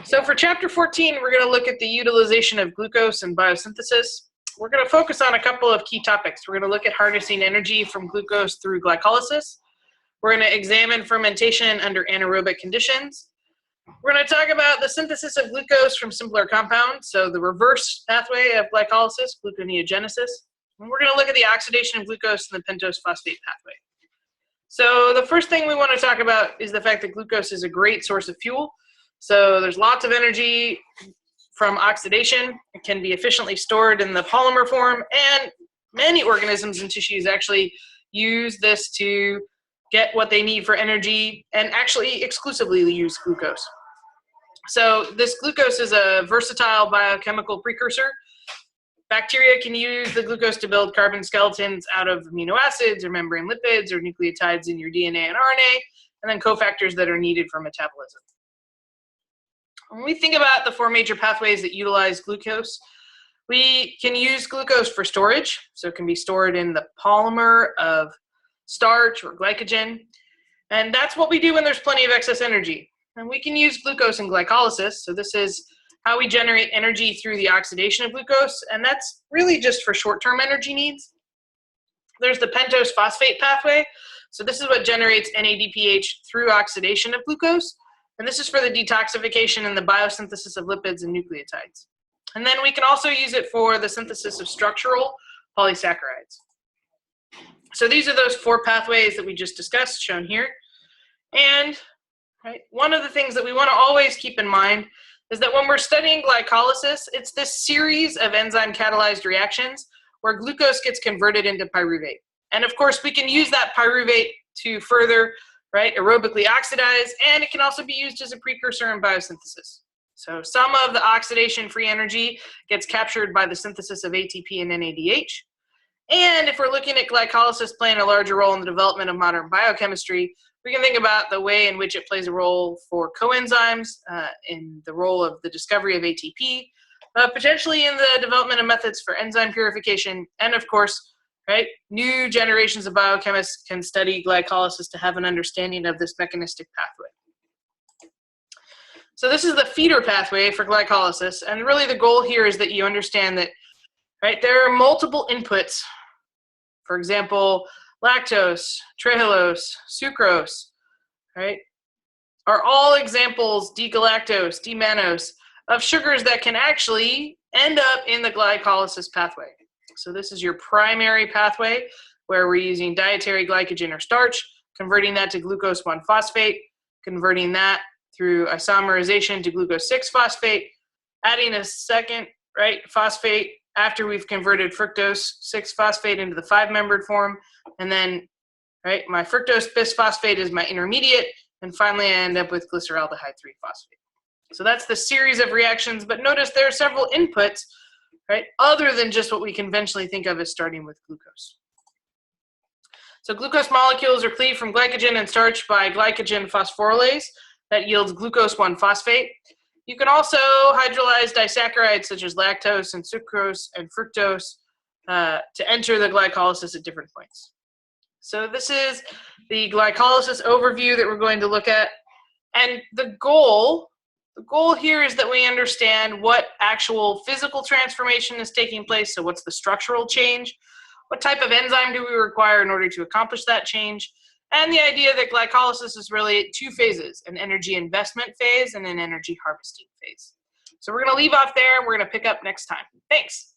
So for chapter 14, we're going to look at the utilization of glucose and biosynthesis. We're going to focus on a couple of key topics. We're going to look at harnessing energy from glucose through glycolysis. We're going to examine fermentation under anaerobic conditions. We're going to talk about the synthesis of glucose from simpler compounds, so the reverse pathway of glycolysis, gluconeogenesis. And we're going to look at the oxidation of glucose in the pentose phosphate pathway. So the first thing we want to talk about is the fact that glucose is a great source of fuel. So there's lots of energy from oxidation. It can be efficiently stored in the polymer form, and many organisms and tissues actually use this to get what they need for energy and actually exclusively use glucose. So this glucose is a versatile biochemical precursor. Bacteria can use the glucose to build carbon skeletons out of amino acids or membrane lipids or nucleotides in your DNA and RNA, and then cofactors that are needed for metabolism. When we think about the four major pathways that utilize glucose, we can use glucose for storage. So it can be stored in the polymer of starch or glycogen. And that's what we do when there's plenty of excess energy. And we can use glucose in glycolysis. So this is how we generate energy through the oxidation of glucose. And that's really just for short-term energy needs. There's the pentose phosphate pathway. So this is what generates NADPH through oxidation of glucose. And this is for the detoxification and the biosynthesis of lipids and nucleotides. And then we can also use it for the synthesis of structural polysaccharides. So these are those four pathways that we just discussed, shown here. And one of the things that we want to always keep in mind is that when we're studying glycolysis, it's this series of enzyme-catalyzed reactions where glucose gets converted into pyruvate. And of course, we can use that pyruvate to further aerobically oxidize, and it can also be used as a precursor in biosynthesis. So some of the oxidation-free energy gets captured by the synthesis of ATP and NADH. And if we're looking at glycolysis playing a larger role in the development of modern biochemistry, we can think about the way in which it plays a role for coenzymes, in the role of the discovery of ATP, potentially in the development of methods for enzyme purification, and of course, new generations of biochemists can study glycolysis to have an understanding of this mechanistic pathway. So this is the feeder pathway for glycolysis, and really the goal here is that you understand that there are multiple inputs. For example, lactose, trehalose, sucrose, are all examples, D-galactose, D-mannose, of sugars that can actually end up in the glycolysis pathway. So this is your primary pathway where we're using dietary glycogen or starch, converting that to glucose 1-phosphate, converting that through isomerization to glucose 6-phosphate, adding a second phosphate after we've converted fructose 6-phosphate into the 5-membered form, and then my fructose bisphosphate is my intermediate, and finally I end up with glyceraldehyde 3-phosphate. So that's the series of reactions, but notice there are several inputs other than just what we conventionally think of as starting with glucose. So glucose molecules are cleaved from glycogen and starch by glycogen phosphorylase that yields glucose 1-phosphate. You can also hydrolyze disaccharides such as lactose and sucrose and fructose to enter the glycolysis at different points. So this is the glycolysis overview that we're going to look at. And the goal here is that we understand what actual physical transformation is taking place. So what's the structural change? What type of enzyme do we require in order to accomplish that change? And the idea that glycolysis is really two phases, an energy investment phase and an energy harvesting phase. So we're going to leave off there. We're going to pick up next time. Thanks.